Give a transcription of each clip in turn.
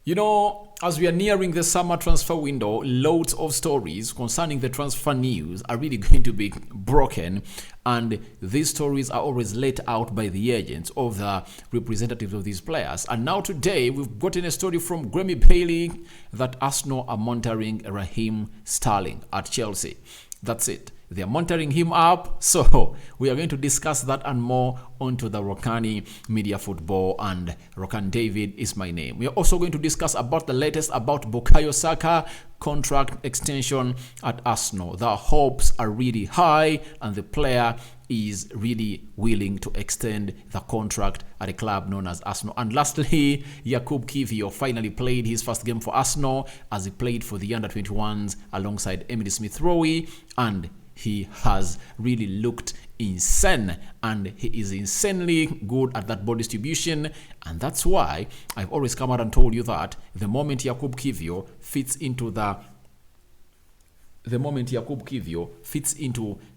You know, as we are nearing the summer transfer window, loads of stories concerning the transfer news are really going to be broken, and these stories are always let out by the agents of the representatives of these players. And now today, we've gotten a story from Grammy Bailey that Arsenal are monitoring Raheem Sterling at Chelsea. That's it. They are monitoring him up. So we are going to discuss that and more onto the Rokani Media Football, and Rokani David is my name. We are also going to discuss about the latest about Bukayo Saka contract extension at Arsenal. The hopes are really high and the player is really willing to extend the contract at a club known as Arsenal. And lastly, Yakub Kiwior finally played his first game for Arsenal as he played for the under-21s alongside Emily Smith-Rowe, and he has really looked insane, and he is insanely good at that ball distribution. And that's why I've always come out and told you that the moment Yakub Kiwior fits into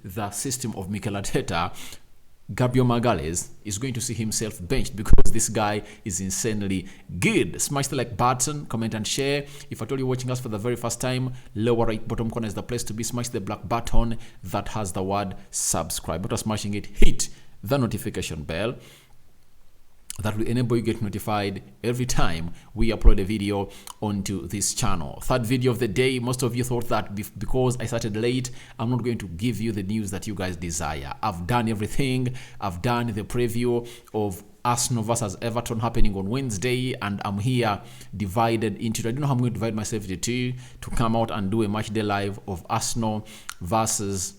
the system of Mikel Arteta, Gabriel Magalhaes is going to see himself benched because this guy is insanely good. Smash the like button, comment and share. If at all you're watching us for the very first time, lower right bottom corner is the place to be. Smash the black button that has the word subscribe. After smashing it, hit the notification bell. That will enable you to get notified every time we upload a video onto this channel. Third video of the day. Most of you thought that because I started late, I'm not going to give you the news that you guys desire. I've done everything. I've done the preview of Arsenal versus Everton happening on Wednesday, and I'm here divided into, I don't know how I'm going to divide myself into two to come out and do a match day live of Arsenal versus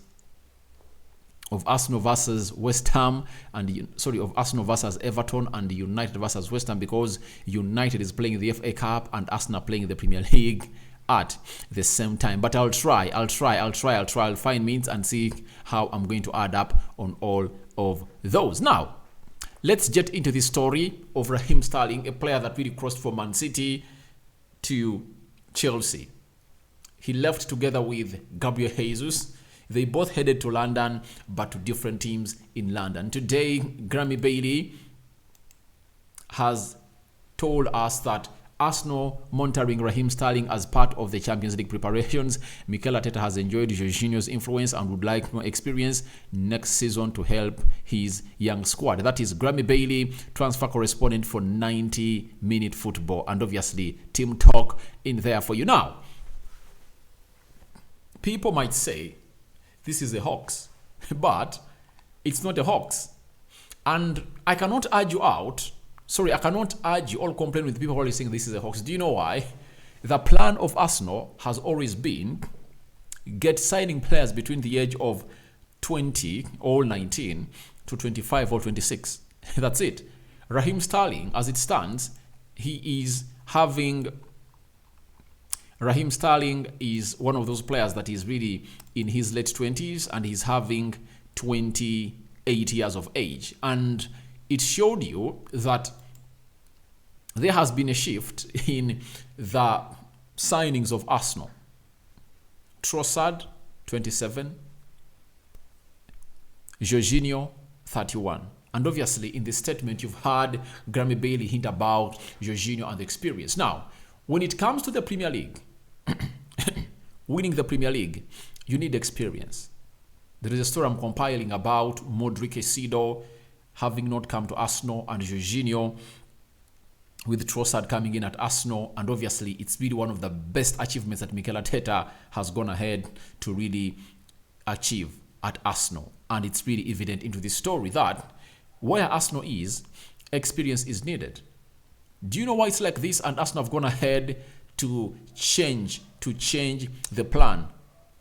West Ham, and of Arsenal versus Everton and United versus West Ham, because United is playing the FA Cup and Arsenal playing the Premier League at the same time. But I'll find means and see how I'm going to add up on all of those. Now, let's get into the story of Raheem Sterling, a player that really crossed from Man City to Chelsea. He left together with Gabriel Jesus. They both headed to London, but to different teams in London. Today, Grammy Bailey has told us that Arsenal monitoring Raheem Sterling as part of the Champions League preparations. Mikel Arteta has enjoyed Jorginho's influence and would like more experience next season to help his young squad. That is Grammy Bailey, transfer correspondent for 90-minute football, and obviously team talk in there for you. Now, people might say this is a hoax, but it's not a hoax. And I cannot urge you all complain with people who are saying this is a hoax. Do you know why? The plan of Arsenal has always been get signing players between the age of 20 or 19 to 25 or 26. That's it. Raheem Sterling, as it stands, Raheem Sterling is one of those players that is really in his late 20s, and he's having 28 years of age. And it showed you that there has been a shift in the signings of Arsenal. Trossard, 27. Jorginho, 31. And obviously, in this statement, you've heard Grammy Bailey hint about Jorginho and the experience. Now, when it comes to the Premier League, winning the Premier League, you need experience. There is a story I'm compiling about Modric Caicedo having not come to Arsenal, and Jorginho with Trossard coming in at Arsenal. And obviously, it's really one of the best achievements that Mikel Arteta has gone ahead to really achieve at Arsenal. And it's really evident into this story that where Arsenal is, experience is needed. Do you know why it's like this? And Arsenal have gone ahead to change the plan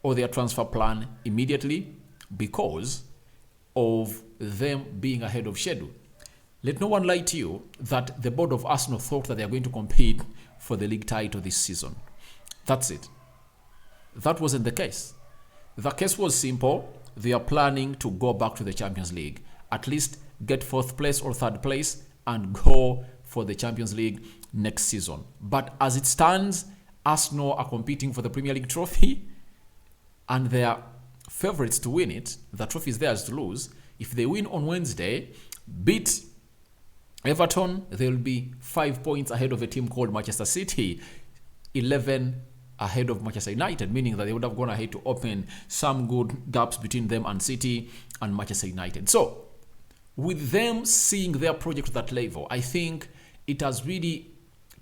or their transfer plan immediately because of them being ahead of schedule. Let no one lie to you that the board of Arsenal thought that they are going to compete for the league title this season. That's it. That wasn't the case. The case was simple. They are planning to go back to the Champions League, at least get fourth place or third place and go for the Champions League next season. But as it stands, Arsenal are competing for the Premier League trophy, and they are favorites to win it. The trophy is theirs to lose. If they win on Wednesday, beat Everton, they'll be 5 points ahead of a team called Manchester City, 11 ahead of Manchester United, meaning that they would have gone ahead to open some good gaps between them and City and Manchester United. So, with them seeing their project at that level, I think it has really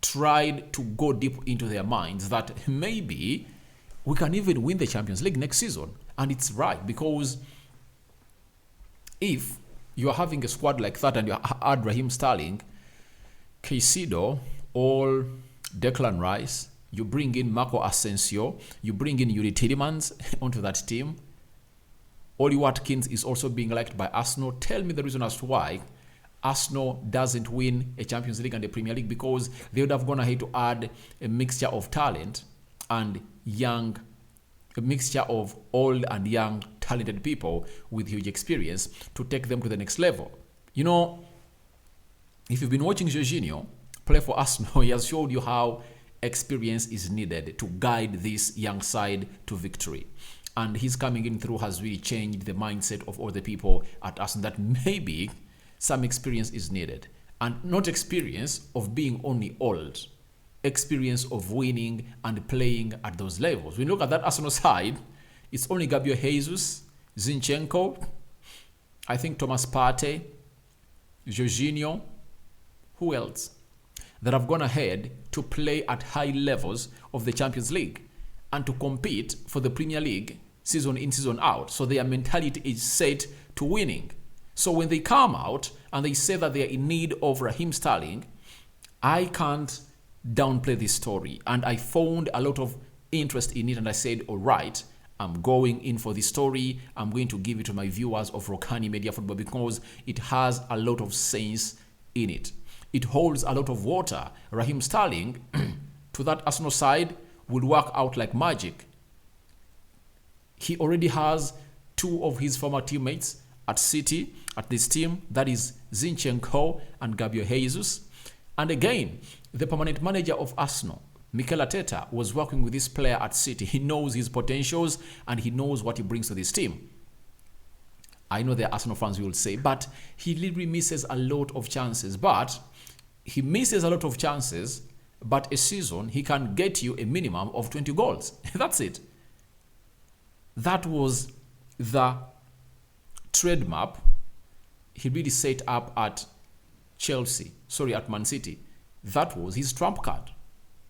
tried to go deep into their minds that maybe we can even win the Champions League next season. And it's right, because if you are having a squad like that and you add Raheem Sterling, Caicedo, or Declan Rice, you bring in Marco Asensio, you bring in Yuri Tielemans onto that team. Oli Watkins is also being liked by Arsenal. Tell me the reason as to why Arsenal doesn't win a Champions League and a Premier League, because they would have gone ahead to add a mixture of talent and young, a mixture of old and young talented people with huge experience to take them to the next level. You know, if you've been watching Jorginho play for Arsenal, he has showed you how experience is needed to guide this young side to victory. And his coming in through has really changed the mindset of all the people at Arsenal that maybe some experience is needed. And not experience of being only old, experience of winning and playing at those levels. When you look at that Arsenal side, it's only Gabriel Jesus, Zinchenko, I think Thomas Partey, Jorginho, who else? That have gone ahead to play at high levels of the Champions League and to compete for the Premier League season in, season out. So their mentality is set to winning. So when they come out and they say that they are in need of Raheem Sterling, I can't downplay this story. And I found a lot of interest in it, and I said, all right, I'm going in for this story. I'm going to give it to my viewers of Rokani Media Football because it has a lot of sense in it. It holds a lot of water. Raheem Sterling, to that Arsenal side, will work out like magic. He already has two of his former teammates at City, at this team, that is Zinchenko and Gabriel Jesus. And again, the permanent manager of Arsenal, Mikel Arteta, was working with this player at City. He knows his potentials and he knows what he brings to this team. I know the Arsenal fans will say, but he literally misses a lot of chances. But he misses a lot of chances, but a season he can get you a minimum of 20 goals. That's it. That was the trade map he really set up at at Man City. That was his trump card.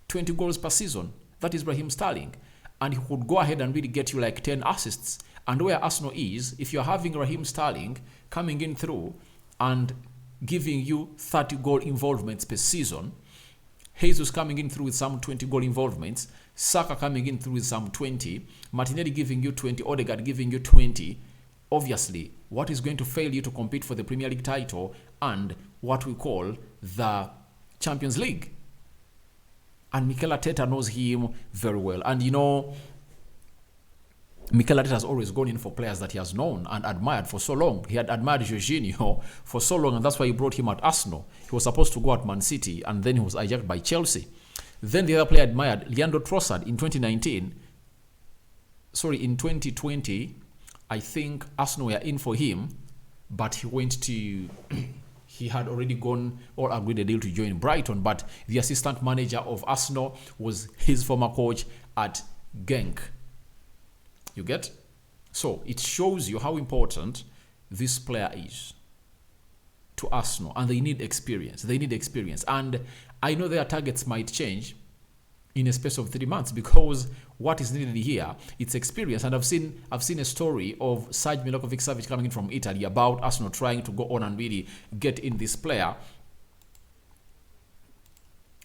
20 goals per season. That is Raheem Sterling. And he could go ahead and really get you like 10 assists. And where Arsenal is, if you're having Raheem Sterling coming in through and giving you 30 goal involvements per season, Jesus coming in through with some 20 goal involvements, Saka coming in through with some 20, Martinelli giving you 20, Odegaard giving you 20, obviously, what is going to fail you to compete for the Premier League title and what we call the Champions League? And Mikel Arteta knows him very well. And you know, Mikel Arteta has always gone in for players that he has known and admired for so long. He had admired Jorginho for so long, and that's why he brought him at Arsenal. He was supposed to go at Man City, and then he was hijacked by Chelsea. Then the other player admired, Leandro Trossard, in 2020, I think Arsenal were in for him, but he went to... He had already gone or agreed a deal to join Brighton, but the assistant manager of Arsenal was his former coach at Genk. You get? So it shows you how important this player is to Arsenal, and they need experience. They need experience. And I know their targets might change in a space of 3 months, because what is needed here, it's experience. And I've seen a story of Serge Milokovic-Savic coming in from Italy about Arsenal trying to go on and really get in this player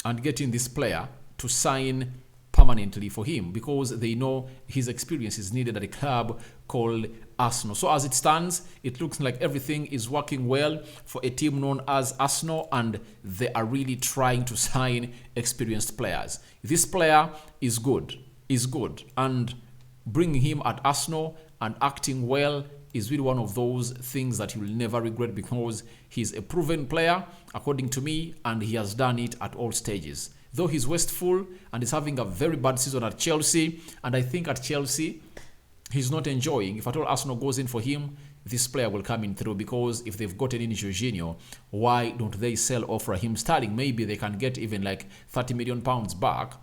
to sign permanently for him, because they know his experience is needed at a club called Arsenal. So as it stands, it looks like everything is working well for a team known as Arsenal, and they are really trying to sign experienced players. This player is good, and bringing him at Arsenal and acting well is really one of those things that you will never regret, because he's a proven player, according to me, and he has done it at all stages. Though he's wasteful and is having a very bad season at Chelsea, and I think at Chelsea he's not enjoying. If at all Arsenal goes in for him, this player will come in through, because if they've gotten in Jorginho, why don't they sell off Raheem Sterling? Maybe they can get even like £30 million back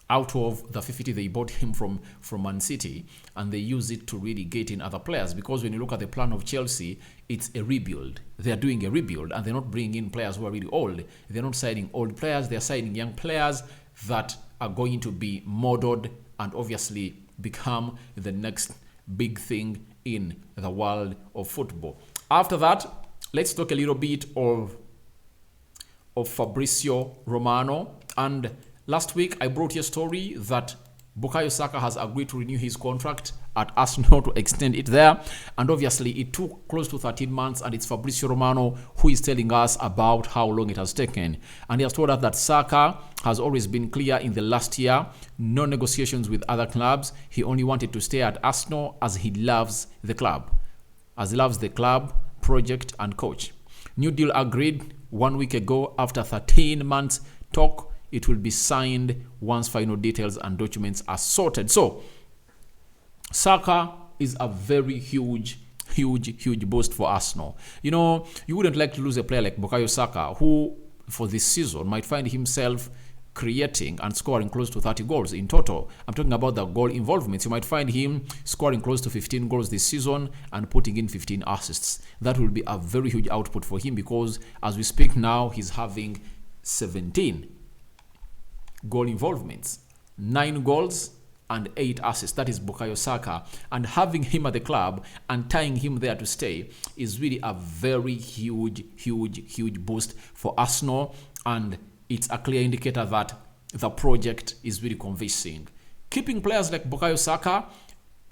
out of the 50 they bought him from Man City, and they use it to really get in other players. Because when you look at the plan of Chelsea, it's a rebuild. They're doing a rebuild, and they're not bringing in players who are really old. They're not signing old players. They're signing young players that are going to be modeled and obviously become the next big thing in the world of football. After that, let's talk a little bit of Fabrizio Romano. And last week, I brought you a story that Bukayo Saka has agreed to renew his contract at Arsenal, to extend it there. And obviously, it took close to 13 months, and it's Fabrizio Romano who is telling us about how long it has taken. And he has told us that Saka has always been clear in the last year, no negotiations with other clubs. He only wanted to stay at Arsenal as he loves the club, project, and coach. New deal agreed 1 week ago after 13 months talk. It will be signed once final details and documents are sorted. So, Saka is a very huge boost for Arsenal. You know, you wouldn't like to lose a player like Bukayo Saka, who for this season might find himself creating and scoring close to 30 goals in total. I'm talking about the goal involvements. You might find him scoring close to 15 goals this season and putting in 15 assists. That will be a very huge output for him, because as we speak now, he's having 17 goal involvements, 9 goals and 8 assists. That is Bukayo Saka. And having him at the club and tying him there to stay is really a very huge boost for Arsenal. And it's a clear indicator that the project is really convincing. Keeping players like Bukayo Saka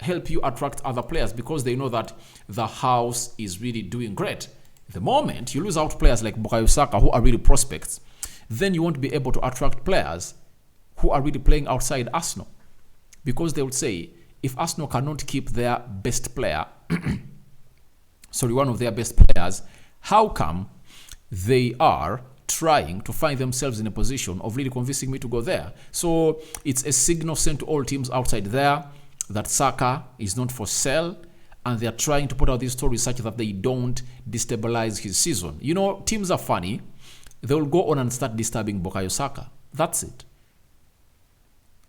help you attract other players, because they know that the house is really doing great. The moment you lose out players like Bukayo Saka, who are really prospects, then you won't be able to attract players who are really playing outside Arsenal. Because they would say, if Arsenal cannot keep their best player, one of their best players, how come they are trying to find themselves in a position of really convincing me to go there? So it's a signal sent to all teams outside there that Saka is not for sale, and they're trying to put out these stories such that they don't destabilize his season. You know, teams are funny. They'll go on and start disturbing Bukayo Saka. That's it.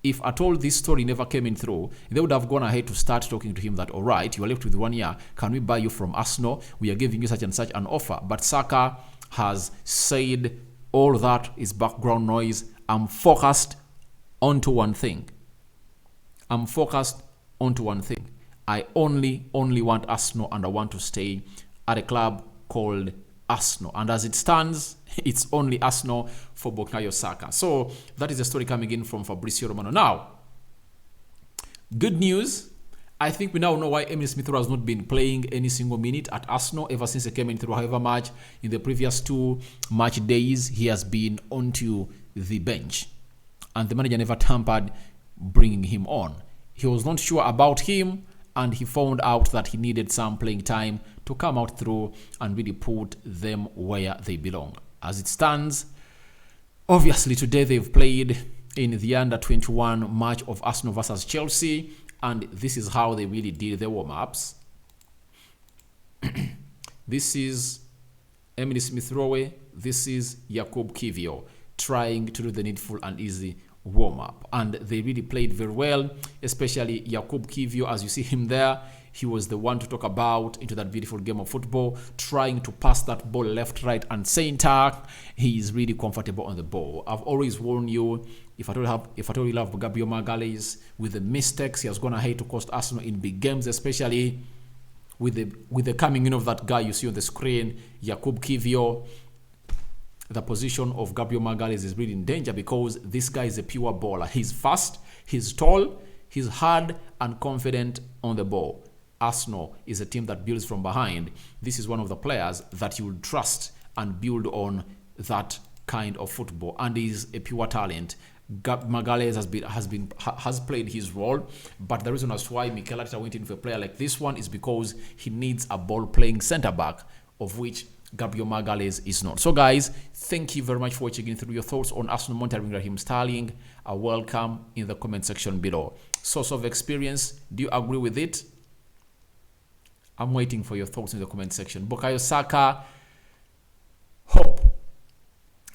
If at all this story never came in through, they would have gone ahead to start talking to him that, all right, you are left with 1 year. Can we buy you from Arsenal? We are giving you such and such an offer. But Saka has said all that is background noise. I'm focused onto one thing. I only want Arsenal, and I want to stay at a club called Arsenal. And as it stands, it's only Arsenal for Bukayo Saka. So that is the story coming in from Fabrizio Romano. Now, good news. I think we now know why Emile Smith Rowe has not been playing any single minute at Arsenal ever since he came in through. However much in the previous 2 match days, he has been onto the bench. And the manager never tampered bringing him on. He was not sure about him, and he found out that he needed some playing time to come out through and really put them where they belong. As it stands, obviously today they've played in the under-21 match of Arsenal versus Chelsea, and this is how they really did their warm-ups. This is Emile Smith Rowe. This is Yakub Kiwior trying to do the needful and easy warm-up, and they really played very well, especially Yakub Kiwior. As you see him there, he was the one to talk about into that beautiful game of football, trying to pass that ball left, right, and center. He is really comfortable on the ball. I've always warned you, if at all you love Gabriel Magalhaes, with the mistakes he has gone ahead to cost Arsenal in big games, especially with the coming in of that guy you see on the screen, Yakub Kiwior. The position of Gabriel Magalhaes is really in danger, because this guy is a pure baller. He's fast, he's tall, he's hard and confident on the ball. Arsenal is a team that builds from behind. This is one of the players that you will trust and build on that kind of football, and he's a pure talent. Magalhaes has played his role, but the reason as why Mikel Arteta went in for a player like this one is because he needs a ball-playing centre-back, of which Gabriel Magalhaes is not. So guys, thank you very much for watching through. Your thoughts on Arsenal monitoring Raheem Sterling are welcome in the comment section below. Source of experience, do you agree with it? I'm waiting for your thoughts in the comment section. Bukayo Saka, hope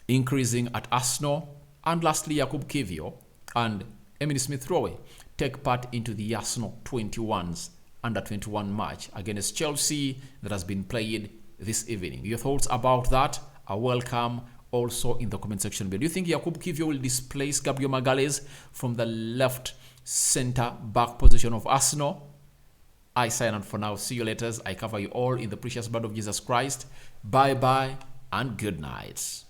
increasing at Arsenal. And lastly, Yakub Kiwior and Emily Smith-Rowe take part into the Arsenal 21s under 21 match against Chelsea that has been played this evening. Your thoughts about that are welcome also in the comment section below. Do you think Yakub Kiwior will displace Gabriel Magalhaes from the left center back position of Arsenal? I sign out for now. See you later. I cover you all in the precious blood of Jesus Christ. Bye bye and good night.